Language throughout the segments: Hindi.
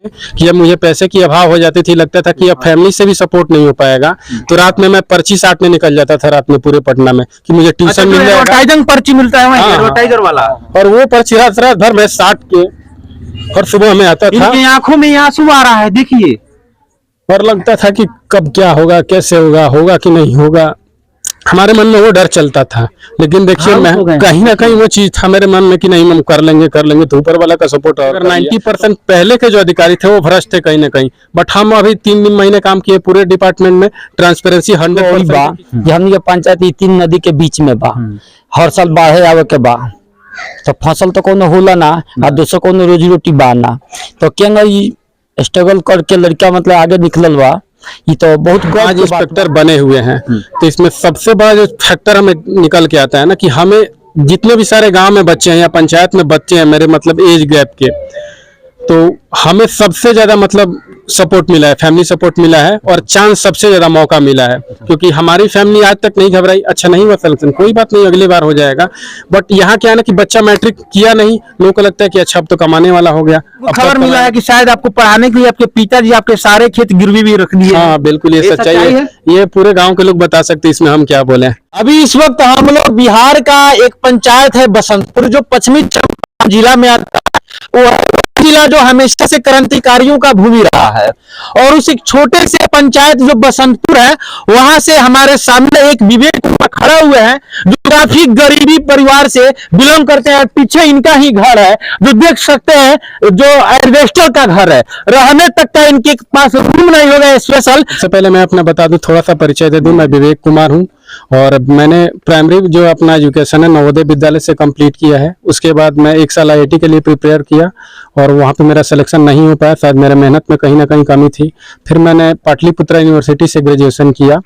कि अब मुझे पैसे की अभाव हो जाती थी, लगता था कि अब फैमिली से भी सपोर्ट नहीं हो पाएगा, तो रात में मैं पर्ची साटने निकल जाता था रात में पूरे पटना में कि मुझे ट्यूशन मिल जाएगा। एडवर्टाइजिंग पर्ची मिलता है वहाँ, एडवर्टाइजर वाला, और वो पर्ची रात रात भर मैं साट के और सुबह में आता था। इनकी आंखों में आंसू आ रहा है, देखिए, और लगता था कि कब क्या होगा, कैसे होगा, होगा कि नहीं होगा, हमारे मन में वो डर चलता था। लेकिन देखिए मैं कहीं ना कहीं वो चीज था मेरे मन में कि नहीं हम कर लेंगे तो ऊपर वाला का सपोर्ट। अगर 90% पहले के जो अधिकारी थे वो भ्रष्ट थे कहीं ना कहीं, बट हम अभी 3 महीने काम किए पूरे डिपार्टमेंट में, ट्रांसपेरेंसी 100%। हमनी पंचायत 3 नदी के बीच में बा, हर साल बाढ़े आवे के बा, तो फसल तो कोनो होला ना, और दूसरा कोनो रोजी रोटी बा ना, तो क्या स्ट्रगल करके लड़का मतलब आगे निकलल बा। ये तो बहुत आज इंस्पेक्टर बने हुए हैं, तो इसमें सबसे बड़ा जो फैक्टर हमें निकल के आता है ना कि हमें जितने भी सारे गांव में बच्चे हैं या पंचायत में बच्चे हैं मेरे मतलब एज गैप के, तो हमें सबसे ज्यादा मतलब सपोर्ट मिला है, फैमिली सपोर्ट मिला है और चांस सबसे ज्यादा मौका मिला है, क्योंकि हमारी फैमिली आज तक नहीं घबराई। अच्छा नहीं हुआ सिलेक्शन, कोई बात नहीं, अगली बार हो जाएगा। बट यहाँ क्या है ना कि बच्चा मैट्रिक किया नहीं, लोगों को लगता है कि अच्छा अब तो कमाने वाला हो गया। खबर मिला है कि शायद आपको पढ़ाने के लिए आपके पिताजी आपके सारे खेत गिरवी भी रख दिए। हाँ बिल्कुल, ये सच्चाई है, ये पूरे गाँव के लोग बता सकते, इसमें हम क्या बोले। अभी इस वक्त हम लोग बिहार का एक पंचायत है बसंतपुर, जो पश्चिमी चंपारण जिला में आता है। वो जिला जो हमेशा से क्रांतिकारियों का भूमि रहा है, और उस एक छोटे से पंचायत जो बसंतपुर है, वहां से हमारे सामने एक विवेक कुमार खड़ा हुए हैं, जो काफी गरीबी परिवार से बिलोंग करते हैं। पीछे इनका ही घर है, जो देख सकते हैं, जो एस्बेस्टस का घर है, रहने तक का इनके पास रूम नहीं होगा स्पेशल। सबसे पहले मैं अपना बता दूं, थोड़ा सा परिचय दे दूं, मैं विवेक कुमार हूं और मैंने प्राइमरी जो अपना एजुकेशन है नवोदय विद्यालय से कंप्लीट किया है। उसके बाद मैं 1 साल IIT के लिए प्रिपेयर किया और वहाँ पे मेरा सिलेक्शन नहीं हो पाया, शायद मेरे मेहनत में कहीं ना कहीं कमी थी। फिर मैंने पाटलिपुत्रा यूनिवर्सिटी से ग्रेजुएशन किया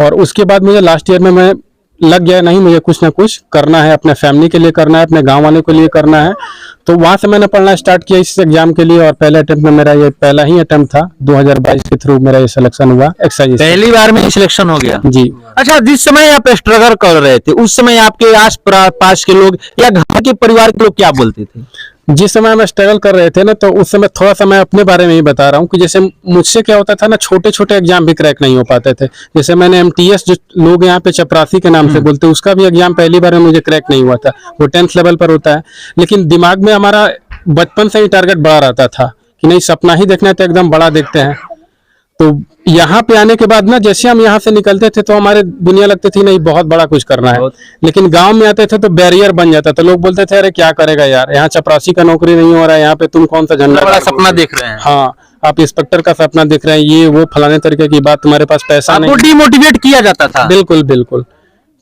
और उसके बाद मुझे लास्ट ईयर में मैं लग गया नहीं, मुझे कुछ ना कुछ करना है, अपने फैमिली के लिए करना है, अपने गांव वाले के लिए करना है। तो वहां से मैंने पढ़ना स्टार्ट किया इस एग्जाम के लिए और पहले अटेम्प्ट में मेरा ये पहला ही अटेम्प्ट था। 2022 के थ्रू मेरा ये सिलेक्शन हुआ एक्साइज, पहली बार में सिलेक्शन हो गया जी। अच्छा, जिस समय आप स्ट्रगल कर रहे थे उस समय आपके आस पास के लोग या घर के परिवार के लोग क्या बोलते थे? जिस समय मैं स्ट्रगल कर रहे थे ना, तो उस समय थोड़ा सा मैं अपने बारे में ही बता रहा हूँ कि जैसे मुझसे क्या होता था ना, छोटे छोटे एग्जाम भी क्रैक नहीं हो पाते थे। जैसे मैंने MTS जो लोग यहाँ पे चपरासी के नाम से बोलते हैं, उसका भी एग्जाम पहली बार में मुझे क्रैक नहीं हुआ था। वो 10th लेवल पर होता है, लेकिन दिमाग में हमारा बचपन से ही टारगेट बड़ा रहता था कि नहीं सपना ही देखना है तो एकदम बड़ा देखते हैं। तो यहाँ पे आने के बाद ना, जैसे हम यहाँ से निकलते थे तो हमारे दुनिया लगती थी नहीं बहुत बड़ा कुछ करना है, लेकिन गांव में आते थे तो बैरियर बन जाता था। लोग बोलते थे अरे क्या करेगा यार, यहाँ चपरासी का नौकरी नहीं हो रहा है, यहाँ पे तुम कौन सा झंडा बड़ा सपना देख रहे हैं। हाँ, आप इंस्पेक्टर का सपना देख रहे हैं, ये वो फलाने तरीके की बात, तुम्हारे पास पैसा नहीं। डिमोटिवेट किया जाता था। बिल्कुल बिल्कुल,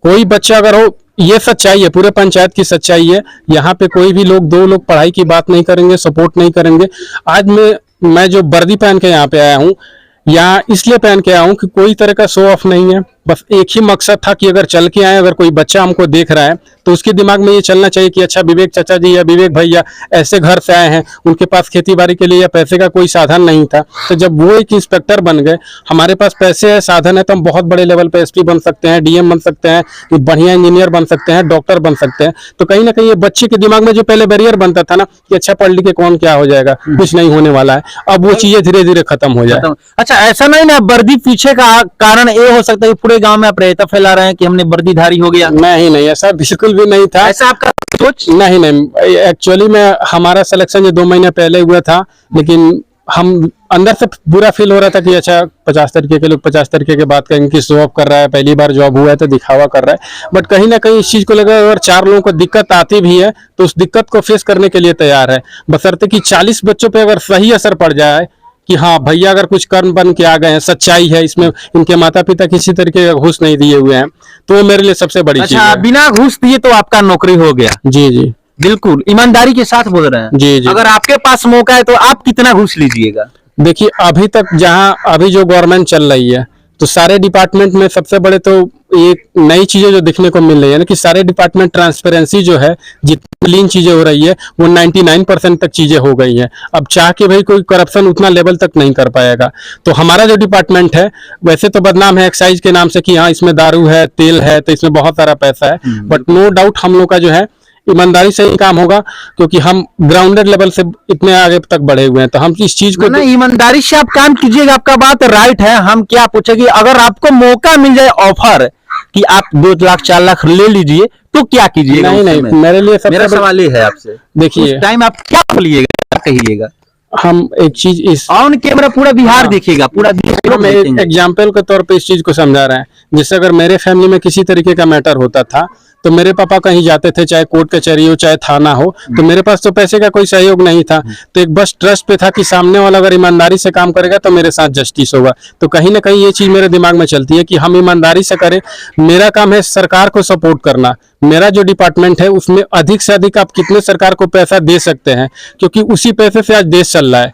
कोई बच्चा अगर हो, ये सच्चाई है, पूरे पंचायत की सच्चाई है। यहाँ पे कोई भी लोग, 2 लोग पढ़ाई की बात नहीं करेंगे, सपोर्ट नहीं करेंगे। आज मैं जो वर्दी पहन के यहाँ पे आया हूँ, यहाँ इसलिए पहन के आया हूँ कि कोई तरह का शो ऑफ नहीं है, बस एक ही मकसद था कि अगर चल के आए, अगर कोई बच्चा हमको देख रहा है तो उसके दिमाग में ये चलना चाहिए कि अच्छा विवेक चाचा जी या विवेक भैया ऐसे घर से आए हैं, उनके पास खेती बाड़ी के लिए या पैसे का कोई साधन नहीं था, तो जब वो एक इंस्पेक्टर बन गए, हमारे पास पैसे है, साधन है, तो हम बहुत बड़े लेवल पे SP बन सकते हैं, DM बन सकते हैं, बढ़िया इंजीनियर बन सकते हैं, डॉक्टर बन सकते हैं। तो कहीं ना कहीं ये बच्चे के दिमाग में जो पहले बैरियर बनता था ना कि अच्छा पढ़ लिख के कौन क्या हो जाएगा, कुछ नहीं होने वाला है, अब वो चीजें धीरे धीरे खत्म हो जाए। अच्छा, ऐसा नहीं ना वर्दी पीछे का कारण ये हो सकता है कि पूरे गांव में आप रेता फैला रहे हैं कि हमने वर्दीधारी हो गया? नहीं, ऐसा बिल्कुल भी नहीं था। ऐसा आपका सोच? नहीं, एक्चुअली में हमारा सिलेक्शन जो 2 महीने पहले हुआ था, लेकिन हम अंदर से बुरा फील हो रहा था कि अच्छा 50 तरीके के लोग 50 तरीके की बात करेंगे कि शो ऑफ कर रहा है, पहली बार जॉब हुआ है तो दिखावा कर रहा है। बट कहीं ना कहीं इस चीज को लगा अगर 4 लोगों को दिक्कत आती भी है तो उस दिक्कत को फेस करने के लिए तैयार है, बशर्ते कि 40 बच्चों पे अगर सही असर पड़ जाए कि हाँ भैया अगर कुछ कर्म बन के आ गए हैं, सच्चाई है इसमें, इनके माता पिता किसी तरीके का घूस नहीं दिए हुए हैं, तो वो मेरे लिए सबसे बड़ी चीज है। बिना घूस दिए तो आपका नौकरी हो गया? जी जी बिल्कुल ईमानदारी के साथ बोल रहे हैं। जी जी। अगर आपके पास मौका है तो आप कितना घूस लीजिएगा? देखिए अभी तक जहाँ अभी जो गवर्नमेंट चल रही है, तो सारे डिपार्टमेंट में सबसे बड़े तो एक नई चीजें जो देखने को मिल रही है ना कि सारे डिपार्टमेंट ट्रांसपेरेंसी जो है, जितनी क्लीन चीजें हो रही है वो 99% तक चीजें हो गई हैं। अब चाह के भाई कोई करप्शन उतना लेवल तक नहीं कर पाएगा। तो हमारा जो डिपार्टमेंट है वैसे तो बदनाम है एक्साइज के नाम से कि हाँ इसमें दारू है, तेल है, तो इसमें बहुत सारा पैसा है, बट नो डाउट हम लोग का जो है ईमानदारी से ही काम होगा, क्योंकि हम ग्राउंडेड लेवल से इतने आगे तक बढ़े हुए हैं, तो हम इस चीज को ना ईमानदारी से आप काम कीजिएगा, आपका बात राइट है। हम क्या पूछेंगे, अगर आपको मौका मिल जाए ऑफर कि आप 2 लाख 4 लाख ले लीजिए तो क्या कीजिएगा? नहीं, मेरे लिए मेरा सवाल ये है आपसे, देखिए, टाइम आप क्या बोलिएगा, कहिएगा? हम एक चीज इस ऑन कैमरा पूरा बिहार देखिएगा, पूरा हम एक एग्जाम्पल के तौर पे इस चीज को समझा रहे हैं। जैसे अगर मेरे फैमिली में किसी तरीके का मैटर होता था, तो मेरे पापा कहीं जाते थे, चाहे कोर्ट कचहरी हो चाहे थाना हो, तो मेरे पास तो पैसे का कोई सहयोग नहीं था, तो एक बस ट्रस्ट पे था कि सामने वाला अगर ईमानदारी से काम करेगा तो मेरे साथ जस्टिस होगा। तो कहीं ना कहीं ये चीज मेरे दिमाग में चलती है कि हम ईमानदारी से करें। मेरा काम है सरकार को सपोर्ट करना, मेरा जो डिपार्टमेंट है उसमें अधिक से अधिक आप कितने सरकार को पैसा दे सकते हैं, क्योंकि उसी पैसे से आज देश चल रहा है।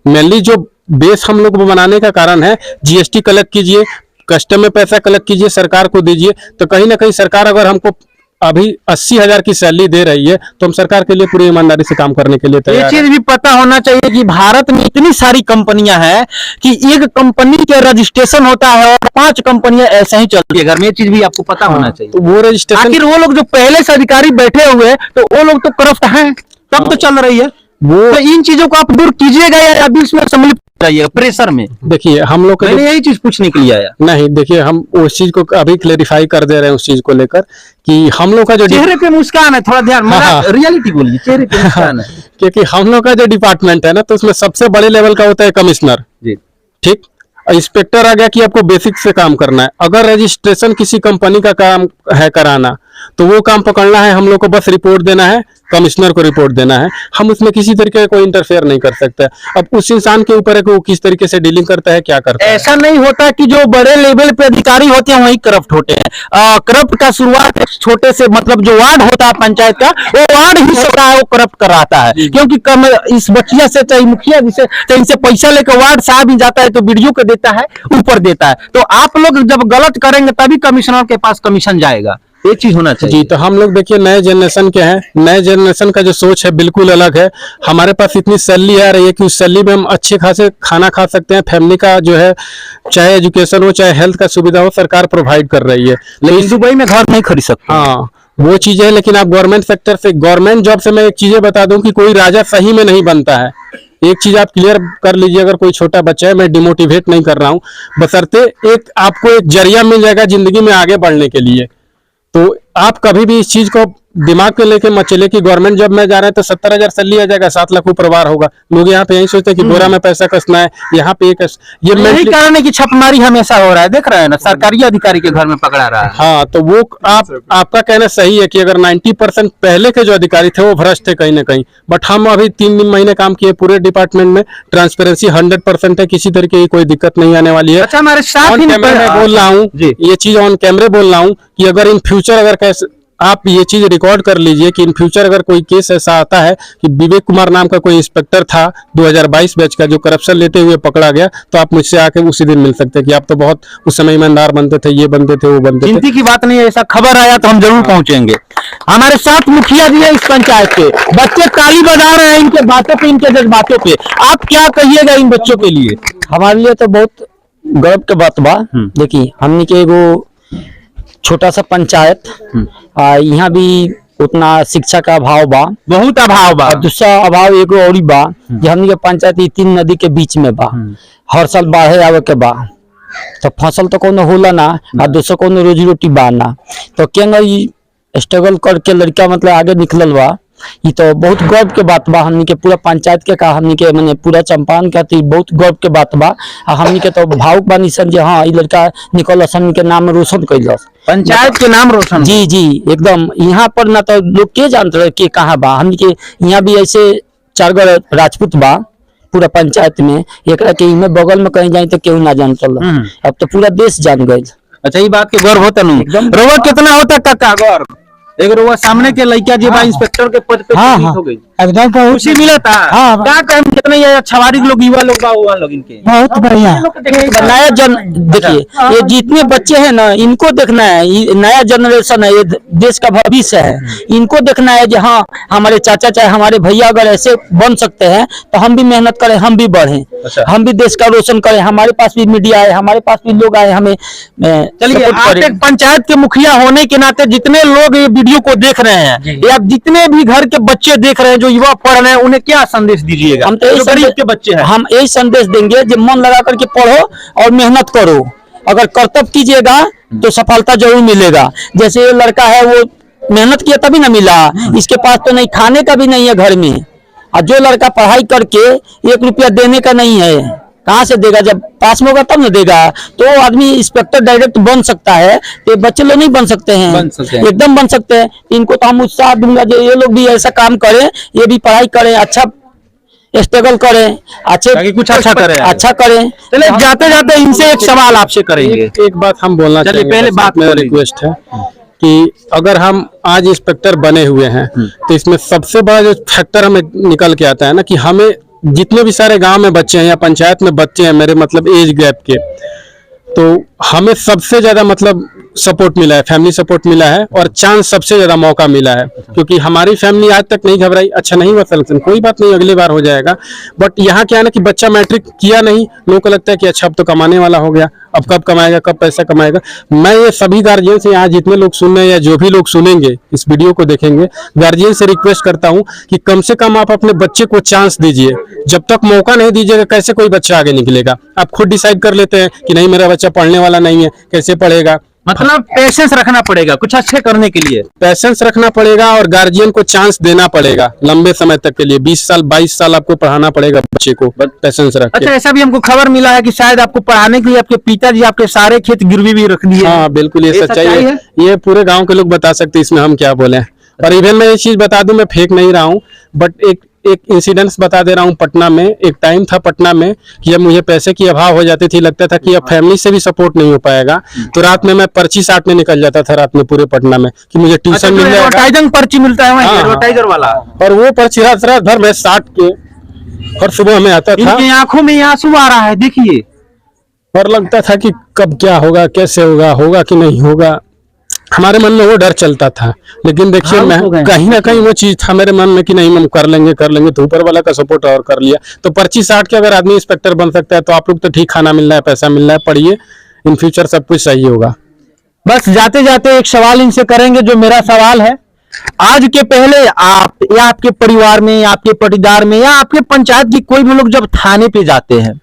मेनली जो बेस हम लोग बनाने का कारण है, जीएसटी कलेक्ट कीजिए, कस्टम में पैसा कलेक्ट कीजिए, सरकार को दीजिए, तो कहीं ना कहीं सरकार अगर हमको अभी 80,000 की सैलरी दे रही है, तो हम सरकार के लिए पूरी ईमानदारी से काम करने के लिए ये तैयार चीज हैं। भी पता होना चाहिए कि भारत में इतनी सारी कंपनियां हैं कि एक कंपनी के रजिस्ट्रेशन होता है और 5 कंपनियां ऐसे ही चलती है घर में। ये चीज भी आपको पता होना चाहिए। तो वो रजिस्ट्रेशन, आखिर वो लोग जो पहले से अधिकारी बैठे हुए हैं, तो वो लोग तो करप्ट हैं, तब तो चल रही है वो तो इन चीजों को आप दूर कीजिएगा या अभी इसमें सम्मिलित रहिएगा प्रेशर में? देखिए, हम लोग मैंने यही चीज पूछने के लिए आया। नहीं, देखिए, हम उस चीज को अभी क्लेरिफाई कर दे रहे हैं उस चीज को लेकर कि हम लोग का जो चेहरे पे मुस्कान है, थोड़ा ध्यान, हाँ। रियलिटी बोलिए, चेहरे पे मुस्कान है क्योंकि हम लोग का जो डिपार्टमेंट है ना, तो उसमें सबसे बड़े लेवल का होता है कमिश्नर, जी। ठीक। इंस्पेक्टर आ गया कि आपको बेसिक से काम करना है। अगर रजिस्ट्रेशन किसी कंपनी का काम है कराना, तो वो काम पकड़ना है, हम लोग को बस रिपोर्ट देना है, कमिश्नर को रिपोर्ट देना है। हम उसमें किसी तरीके का कोई इंटरफेयर नहीं कर सकते। अब उस इंसान के ऊपर है कि वो किस तरीके से डीलिंग करता है, क्या करता है। ऐसा नहीं होता कि जो बड़े लेवल पे अधिकारी होते हैं वही करप्ट होते हैं। करप्ट का शुरुआत एक छोटे से, मतलब जो वार्ड होता है पंचायत का, वो वार्ड ही होता है, वो करप्ट कराता है। क्योंकि कम इस बचिया से चाहे मुखिया जी से चाहे इनसे पैसा लेकर वार्ड साहब ही जाता है, तो वीडियो को देता है, ऊपर देता है। तो आप लोग जब गलत करेंगे तभी कमिश्नर के पास कमीशन जाएगा, ये चीज होना चाहिए। जी, तो हम लोग देखिए नए जनरेशन के हैं, नए जनरेशन का जो सोच है बिल्कुल अलग है। हमारे पास इतनी सैलरी आ रही है कि उस सैलरी में हम अच्छे खासे खाना खा सकते हैं। फैमिली का जो है, चाहे एजुकेशन हो चाहे हेल्थ का सुविधा हो, सरकार प्रोवाइड कर रही है। लेकिन दुबई में घर नहीं खरीद सकते। हाँ, वो चीजें है। लेकिन आप गवर्नमेंट सेक्टर से, गवर्नमेंट जॉब से मैं एक चीजें बता दूं कि कोई राजा सही में नहीं बनता है। एक चीज आप क्लियर कर लीजिए, अगर कोई छोटा बच्चा है, मैं डिमोटिवेट नहीं कर रहा हूँ, बशर्ते एक आपको एक जरिया मिल जाएगा जिंदगी में आगे बढ़ने के लिए। तो आप कभी भी इस चीज को दिमाग पे लेके मत चले कि गवर्नमेंट जॉब में जा रहे हैं तो 70,000 सैलरी आ जाएगा, 7 लाख ऊपर पार होगा। लोग यहाँ पे यही सोचते हैं कि बोरा में पैसा कसना है, यहाँ पे ये यही mentally- कारण है कि छापेमारी हमेशा हो रहा है, देख रहे हैं ना, सरकारी अधिकारी के घर में पकड़ा रहा है। हाँ, तो वो आपका कहना सही है कि अगर 90% पहले के जो अधिकारी थे वो भ्रष्ट थे कहीं ना कहीं, बट हम अभी 3 महीने काम किए पूरे डिपार्टमेंट में, ट्रांसपेरेंसी 100% है, किसी तरीके की कोई दिक्कत नहीं आने वाली है। अच्छा, हमारे साथ ऑन ही कैमरे में बोल रहा हूँ, जी। ये चीज ऑन कैमरे बोल रहा हूँ कि अगर इन फ्यूचर अगर कैसे आप ये चीज रिकॉर्ड कर लीजिए कि इन फ्यूचर अगर कोई केस ऐसा आता है कि विवेक कुमार नाम का कोई इंस्पेक्टर था 2022 बैच का, जो करप्शन लेते हुए पकड़ा गया, तो आप मुझसे आके उसी दिन मिल सकते हैं कि आप तो बहुत उस समय ईमानदार बनते थे, ये बनते थे, वो बनते थे। चिंता की बात नहीं है, ऐसा खबर आया तो हम जरूर पहुंचेंगे। हमारे साथ मुखिया जी है इस पंचायत के, बच्चे ताली बजा रहे हैं इनके बातों पे, इनके जज्बातों पे। आप क्या कहिएगा इन बच्चों के लिए? हमारे लिए तो बहुत गर्व के बात बा। देखिए, हमने के एगो छोटा सा पंचायत, यहाँ भी उतना शिक्षा का अभाव बा, बहुत अभाव बा। और दूसरा अभाव एगो और बा कि हमने के पंचायत 3 नदी के बीच में बा। हर साल बाढ़े आवे के बा, तो फसल तो कोनो होला ना, और दूसरा कोनो रोजी रोटी बा ना, तो क्या स्ट्रगल करके लड़का मतलब आगे निकलल बा। ये तो बहुत गर्व के बात बा। हमनी के पूरा पंचायत के का, हमनी के माने पूरा चंपारण का बहुत गर्व के बात बा। हमनी के तो भावुक बानी सन जे हाँ, ये लड़का निकलस, हमनी के नाम रोशन कैलस, पंचायत के नाम रोशन। जी जी, एकदम। यहाँ पर ना तो लोग के जानते रहे कि कहाँ बा। हमनी के यहाँ भी ऐसे 4 गो राजपूत बा पूरा पंचायत में, एक के इनमें बगल में कहीं जाए तो केहू ना जानता। अब तो पूरा देश जान गए। अच्छा, ये बात के गर्व होता नहीं? रोवा कितना होता काका गर्व? एक रोवा सामने के लड़का जी बा इंस्पेक्टर के पद पे हाँ, चयनित हाँ। हो गई। एकदम बहुत खुशी मिला था। हाँ। क्या कहें, कितने ये छवारी लोग, युवा लोग बा हुआ लोग इनके बहुत बढ़िया। नया जन देखिए, ये जितने बच्चे हैं ना, इनको देखना है, ये नया जनरेशन है, ये देश का भविष्य है। इनको देखना है कि हाँ, हमारे चाचा चाहे हमारे भैया अगर ऐसे बन सकते हैं तो हम भी मेहनत करें, हम भी बढ़ें, हम भी देश का रोशन करें। हमारे पास भी मीडिया है, हमारे पास भी लोग आए हमें चलिए, support आप करें। एक पंचायत के मुखिया होने के नाते जितने लोग ये वीडियो को देख रहे हैं, या जितने भी घर के बच्चे देख रहे हैं, जो युवा पढ़ रहे हैं, उन्हें क्या संदेश दीजिएगा? हम तो यही जो गरीब संदेश के बच्चे हैं, हम यही संदेश देंगे कि मन लगा करके पढ़ो और मेहनत करो। अगर कर्तव्य कीजिएगा तो सफलता जरूर मिलेगा। जैसे ये लड़का है, वो मेहनत किया तभी ना मिला, इसके पास तो नहीं, खाने का भी नहीं है घर में। और जो लड़का पढ़ाई करके 1 रुपया देने का नहीं है, कहाँ से देगा? जब पास में होगा तब ना देगा। तो आदमी इंस्पेक्टर डायरेक्ट बन सकता है, तो बच्चे लोग नहीं बन सकते हैं, एकदम बन सकते हैं। इनको तो हम उत्साह दूंगा जो ये लोग भी ऐसा काम करें, ये भी पढ़ाई करें, अच्छा स्ट्रगल करें, अच्छे ताकि कुछ अच्छा करें। अच्छा करें। चलिए, जाते जाते इनसे एक सवाल आपसे करेंगे। एक बात हम बोलना चलिए, चाहेंगे, पहले बस बात मेरा बोलिए। रिक्वेस्ट है कि अगर हम आज इंस्पेक्टर बने हुए हैं तो इसमें सबसे बड़ा जो फैक्टर हमें निकल के आता है ना, कि हमें जितने भी सारे गांव में बच्चे हैं या पंचायत में बच्चे हैं, मेरे मतलब एज गैप के, तो हमें सबसे ज्यादा मतलब सपोर्ट मिला है, फैमिली सपोर्ट मिला है, और चांस सबसे ज्यादा मौका मिला है। क्योंकि हमारी फैमिली आज तक नहीं घबराई, अच्छा नहीं हुआ सिलेक्शन, कोई बात नहीं, अगली बार हो जाएगा। बट यहाँ क्या है ना कि बच्चा मैट्रिक किया नहीं, लोगों को लगता है कि अच्छा अब तो कमाने वाला हो गया, अब कब कमाएगा, कब पैसा कमाएगा। मैं ये सभी गार्जियन से, यहाँ जितने लोग सुन रहे हैं या जो भी लोग सुनेंगे इस वीडियो को देखेंगे, गार्जियन से रिक्वेस्ट करता हूँ कि कम से कम आप अपने बच्चे को चांस दीजिए। जब तक मौका नहीं दीजिएगा, कैसे कोई बच्चा आगे निकलेगा? आप खुद डिसाइड कर लेते हैं कि नहीं, मेरा बच्चा पढ़ने वाला नहीं है, कैसे पढ़ेगा? मतलब पेशेंस रखना पड़ेगा कुछ अच्छे करने के लिए। पैसेंस रखना पड़ेगा और गार्जियन को चांस देना पड़ेगा लंबे समय तक के लिए। 20 साल 22 साल आपको पढ़ाना पड़ेगा बच्चे को, पैसेंस रख के। अच्छा, ऐसा भी हमको खबर मिला है कि शायद आपको पढ़ाने के लिए आपके पिताजी आपके सारे खेत गिरवी भी रख दिए। हाँ बिल्कुल, ये ये सच्चाई सच्चाई है। ये पूरे गांव के लोग बता सकते हैं, इसमें हम क्या बोले। और इवन मैं ये चीज बता दूं, मैं फेक नहीं रहा हूँ, बट एक इंसिडेंट्स बता दे रहा हूँ। पटना में एक टाइम था पटना में कि जब मुझे पैसे की अभाव हो जाती थी, लगता था कि अब फैमिली से भी सपोर्ट नहीं हो पाएगा, तो रात में मैं पर्ची साटने निकल जाता था रात में पूरे पटना में कि मुझे ट्यूशन मिल जाएगा। एडवर्टाइजिंग पर्ची मिलता है वहाँ, हाँ, एडवर्टाइजर वाला। और वो पर्ची रात भर मैं साट के और सुबह में आता था, इनकी आंखों में आंसू आ रहा है, देखिए। और लगता था कि कब क्या होगा, कैसे होगा, होगा कि नहीं होगा। हमारे मन में वो डर चलता था। लेकिन देखिए, मैं कहीं ना कहीं वो चीज था मेरे मन में कि नहीं, हम कर लेंगे तो ऊपर वाला का सपोर्ट और कर लिया। तो पर्ची साट के अगर आदमी इंस्पेक्टर बन सकता है, तो आप लोग तो ठीक, खाना मिल रहा है, पैसा मिल रहा है, पढ़िए, इन फ्यूचर सब कुछ सही होगा। बस जाते जाते एक सवाल इनसे करेंगे, जो मेरा सवाल है। आज के पहले आप या आपके परिवार में या आपके पटीदार में या आपके पंचायत की कोई भी लोग जब थाने पे जाते हैं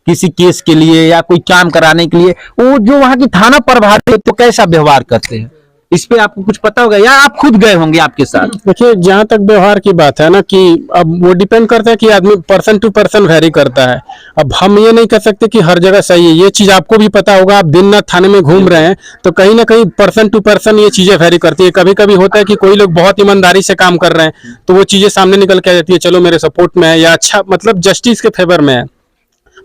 किसी केस के लिए या कोई काम कराने के लिए, वो जो वहां की थाना प्रभारी है, तो कैसा व्यवहार करते हैं, इस पे आपको कुछ पता होगा या आप खुद गए होंगे आपके साथ? देखिए, जहाँ तक व्यवहार की बात है ना, कि अब वो डिपेंड करता है कि आदमी पर्सन टू पर्सन वेरी करता है। अब हम ये नहीं कह सकते कि हर जगह सही है। ये चीज आपको भी पता होगा, आप दिन रात थाने में घूम रहे हैं, तो कहीं ना कहीं पर्सन टू पर्सन ये चीजें वेरी करती है। कभी कभी होता है कि कोई लोग बहुत ईमानदारी से काम कर रहे हैं, तो वो चीजें सामने निकल के आ जाती है, चलो मेरे सपोर्ट में है, या अच्छा मतलब जस्टिस के फेवर में है।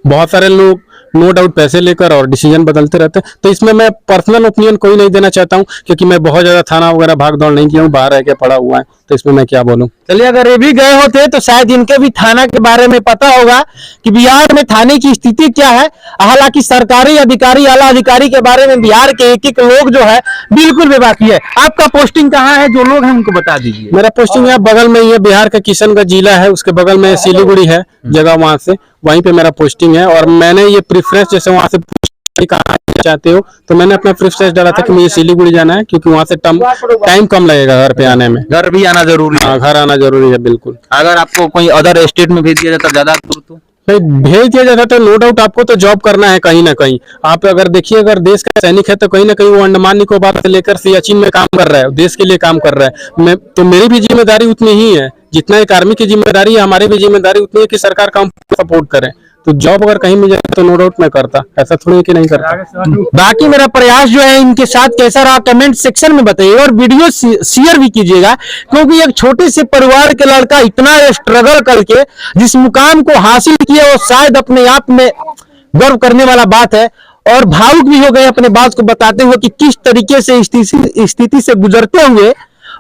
बहुत सारे लोग नो डाउट पैसे लेकर और डिसीजन बदलते रहते हैं। तो इसमें मैं पर्सनल ओपिनियन कोई नहीं देना चाहता हूँ, क्योंकि मैं बहुत ज्यादा थाना वगैरह भाग दौड़ नहीं किया हूँ, बाहर रह के पड़ा हुआ है, तो इसमें मैं क्या बोलूँ। चलिए, अगर ये भी गए होते तो शायद इनके भी थाना के बारे में पता होगा कि बिहार में थाने की स्थिति क्या है। हालांकि सरकारी अधिकारी, आला अधिकारी के बारे में बिहार के एक एक लोग जो है बिल्कुल बेबाकी है। आपका पोस्टिंग कहाँ है, जो लोग हैं उनको बता दीजिए। मेरा पोस्टिंग यहाँ बगल में ही है, बिहार का किशनगंज जिला है, उसके बगल में सिलीगुड़ी है जगह, वहां से वहीं पे मेरा पोस्टिंग है। और मैंने ये प्रेफरेंस, जैसे वहां से कहाँ चाहते हो, तो मैंने अपना प्रेफरेंस डाला था कि मुझे सिलीगुड़ी जाना है, क्योंकि वहां से टाइम कम लगेगा घर पे आने में। घर भी आना जरूरी है। हाँ, घर आना जरूरी है बिल्कुल। अगर आपको कोई अदर स्टेट में भेज दिया जाता ज्यादा दूर, तो नहीं भेज दिया जाता तो नो डाउट आपको तो जॉब करना है कहीं ना कहीं। आप अगर देखिए, अगर देश का सैनिक है तो कहीं ना कहीं वो अंडमान निकोबार से लेकर सियाचिन में काम कर रहा है, देश के लिए काम कर रहा है। तो मेरी भी जिम्मेदारी उतनी ही है, जितना एक आर्मी की जिम्मेदारी है, हमारी भी जिम्मेदारी उतनी है कि सरकार का सपोर्ट करे। तो जॉब अगर कहीं मिल जाए तो नो डाउट मैं करता, ऐसा थोड़ी है कि नहीं करता। बाकी मेरा प्रयास जो है इनके साथ कैसा रहा कमेंट सेक्शन में बताइए, और वीडियो शेयर भी कीजिएगा, क्योंकि एक छोटे से परिवार के लड़का इतना स्ट्रगल करके जिस मुकाम को हासिल किया, वो शायद अपने आप में गर्व करने वाला बात है। और भावुक भी हो गए अपने बात को बताते हुए कि किस तरीके से स्थिति से गुजरते हुए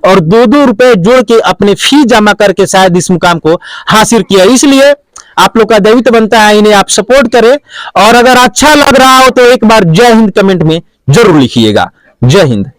और 2-2 रुपए जोड़ के अपने फी जमा करके शायद इस मुकाम को हासिल किया। इसलिए आप लोग का दायित्व बनता है इन्हें आप सपोर्ट करें, और अगर अच्छा लग रहा हो तो एक बार जय हिंद कमेंट में जरूर लिखिएगा। जय हिंद।